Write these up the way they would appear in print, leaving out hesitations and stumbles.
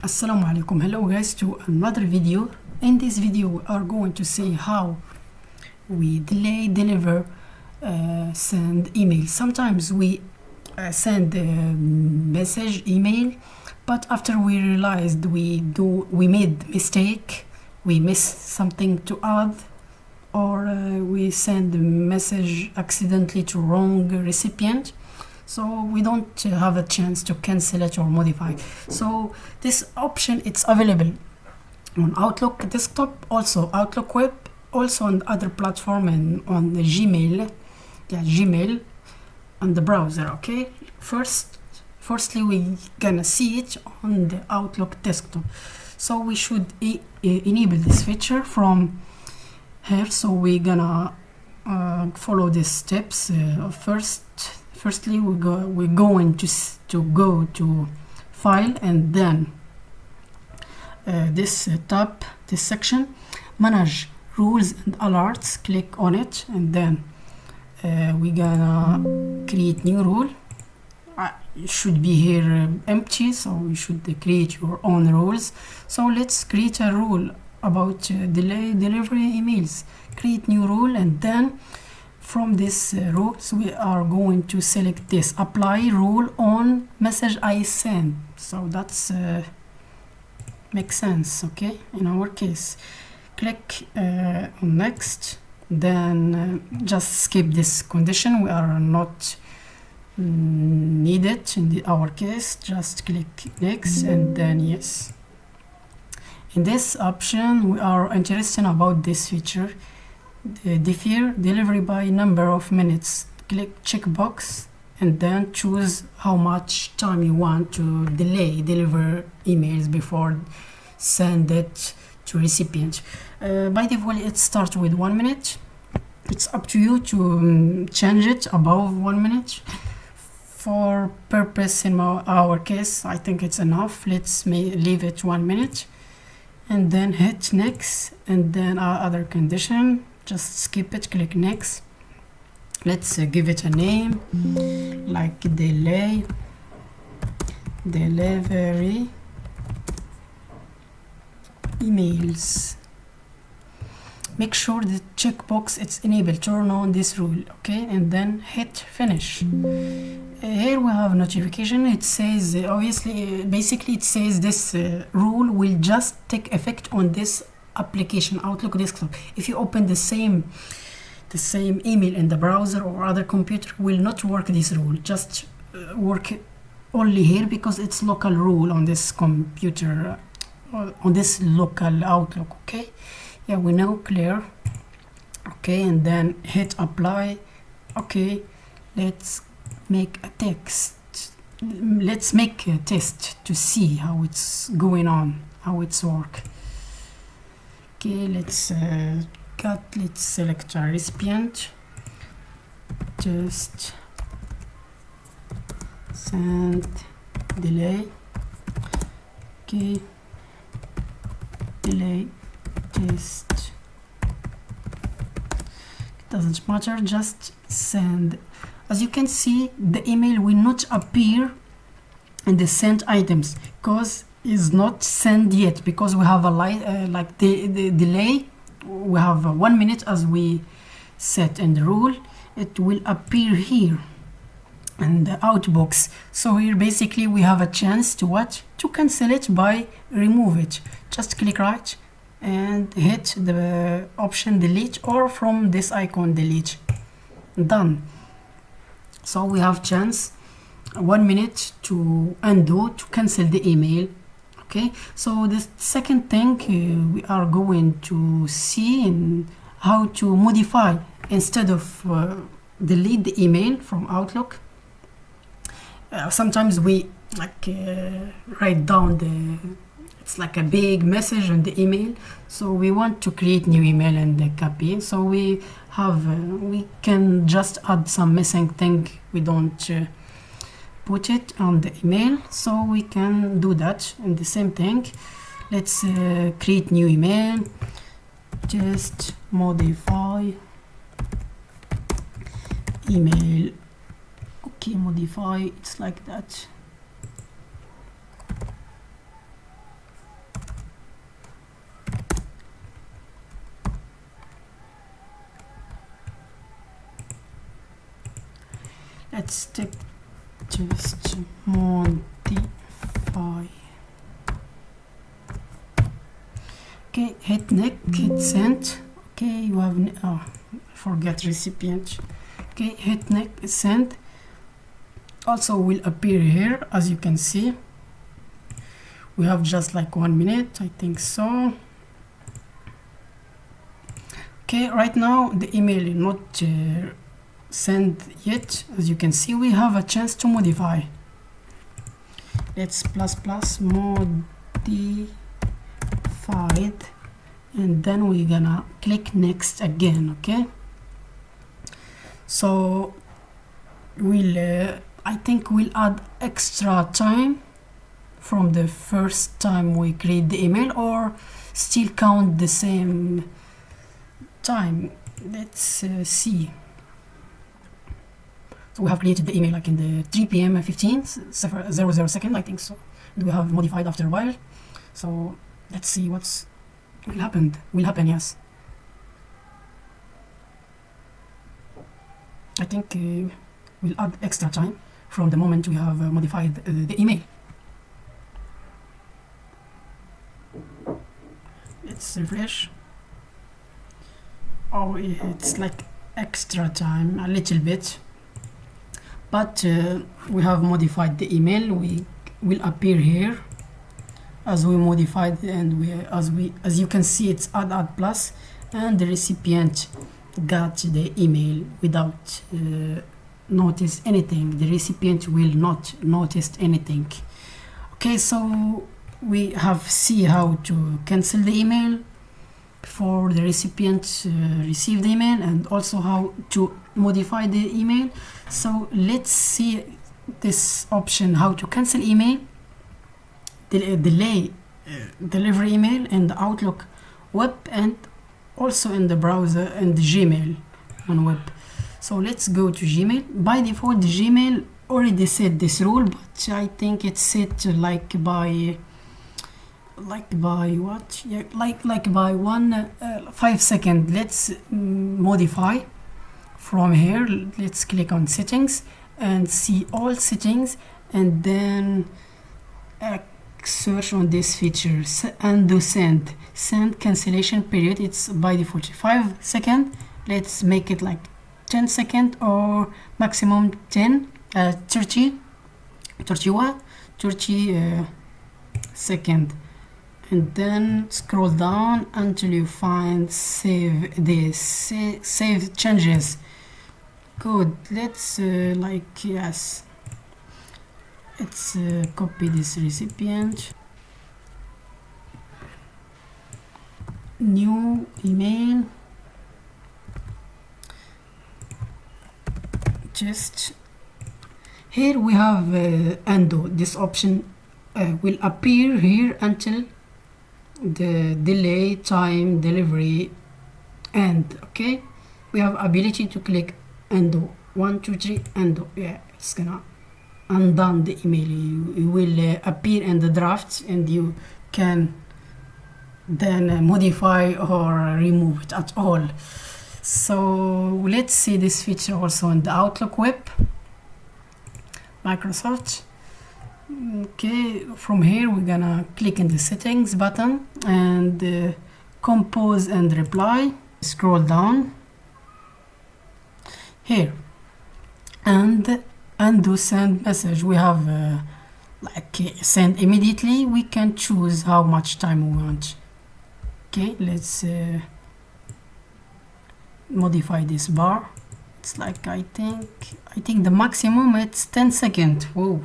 Assalamu alaikum. Hello guys to another video. In this video we are going to see how we deliver send email. Sometimes we send a message email, but after we realized we made mistake, we missed something to add, or we send a message accidentally to wrong recipient, so we don't have a chance to cancel it or modify. So this option, it's available on Outlook desktop, also Outlook web, also on other platform, and on the Gmail on the browser. Okay, firstly we gonna see it on the Outlook desktop, so we should enable this feature from here. So we're gonna follow these steps. Firstly, we're going to go to File, and then this tab, this section, Manage Rules and Alerts. Click on it, and then we're gonna create new rule. It should be here empty, so you should create your own rules. So let's create a rule about delivery emails. Create new rule, and then from this rules we are going to select this apply rule on message I send. So that's makes sense. Okay, in our case, click on next, then just skip this condition. We are not needed in our case. Just click next, and then yes. In this option we are interested about this feature, defer delivery by number of minutes. Click checkbox, and then choose how much time you want to deliver emails before send it to recipient. By default it starts with 1 minute. It's up to you to change it above 1 minute. For purpose in our case, I think it's enough. Let's leave it 1 minute, and then hit next, and then other condition, just skip it, click next. Let's give it a name like delivery emails. Make sure the checkbox is enabled, turn on this rule. Okay, and then hit finish. Here we have notification. It says basically it says this rule will just take effect on this application, Outlook desktop. If you open the same email in the browser or other computer, will not work this rule. Just work only here because it's local rule on this computer, on this local Outlook. Okay, yeah, we now clear. Okay, and then hit apply. Okay, let's make a text. Let's make a test to see how it's going on, how it's work. Okay, let's select a recipient, just send delay. Okay, delay test, it doesn't matter, just send. As you can see, the email will not appear in the sent items because is not sent yet, because we have a like the delay. We have 1 minute as we set in the rule. It will appear here in the outbox. So here basically we have a chance to cancel it by remove it. Just click right and hit the option delete, or from this icon delete. Done. So we have chance 1 minute to undo, to cancel the email. Okay, so the second thing we are going to see in how to modify instead of delete the email from Outlook. Sometimes we write down it's like a big message on the email, so we want to create new email and copy. So we can just add some missing thing. We don't put it on the email, so we can do that. And the same thing, let's create new email, just modify email. Okay, modify, it's like that. let's take just modify. Okay, hit next, hit send. Okay, you have forget recipient. Okay, hit next, send. Also will appear here, as you can see. We have just like 1 minute, I think so. Okay, right now the email is not sent yet. As you can see, we have a chance to modify. Let's modified, and then we're gonna click next again. Okay, so we'll I think we'll add extra time from the first time we create the email, or still count the same time. Let's see. So we have created the email like in the 3 p.m. 15 00 second, I think so, and we have modified after a while. So let's see what's will happen. Yes, I think we'll add extra time from the moment we have modified the email. Let's refresh. Oh, it's like extra time a little bit, but we have modified the email. We will appear here as we modified, and as you can see, it's add plus, and the recipient got the email without notice anything. The recipient will not notice anything. Okay, so we have see how to cancel the email before the recipient receive the email, and also how to modify the email. So let's see this option, how to cancel email, delay delivery email in the Outlook web, and also in the browser and the Gmail on web. So let's go to Gmail. By default, the Gmail already set this rule, but I think it's set like by what? Yeah, like by 5 seconds. Let's modify from here. Let's click on settings and see all settings, and then search on this feature, undo send cancellation period. It's by default 5 seconds. Let's make it like 10 seconds, or maximum 30 second, and then scroll down until you find save changes. Good. Let's yes, let's copy this recipient, new email, just here we have undo. This option will appear here until the delay time delivery end. Okay, we have ability to click undo. 1 2 3 undo. Yeah, it's gonna undone the email. You will appear in the draft, and you can then modify or remove it at all. So let's see this feature also in the Outlook web, Microsoft. Okay, from here we're gonna click in the settings button and compose and reply. Scroll down here and undo send message. We have like send immediately. We can choose how much time we want. Okay, let's modify this bar. It's like I think the maximum it's 10 seconds. Whoa,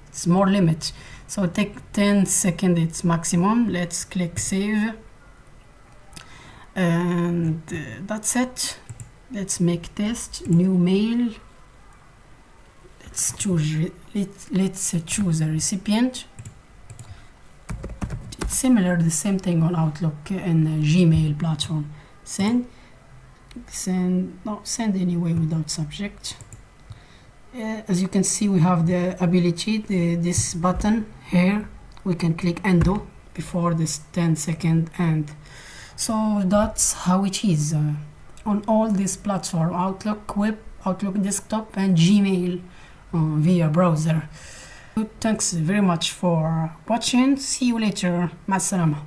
it's more limit. So take 10 seconds, it's maximum. Let's click save, and that's it. Let's make test, new mail. Let's choose a recipient. It's similar, the same thing on Outlook and Gmail platform. Send anyway without subject. As you can see, we have the ability, this button here, we can click undo before this 10-second end. So that's how it is on all this platform, Outlook web Outlook desktop and Gmail via browser. Thanks very much for watching. See you later. مع السلامة.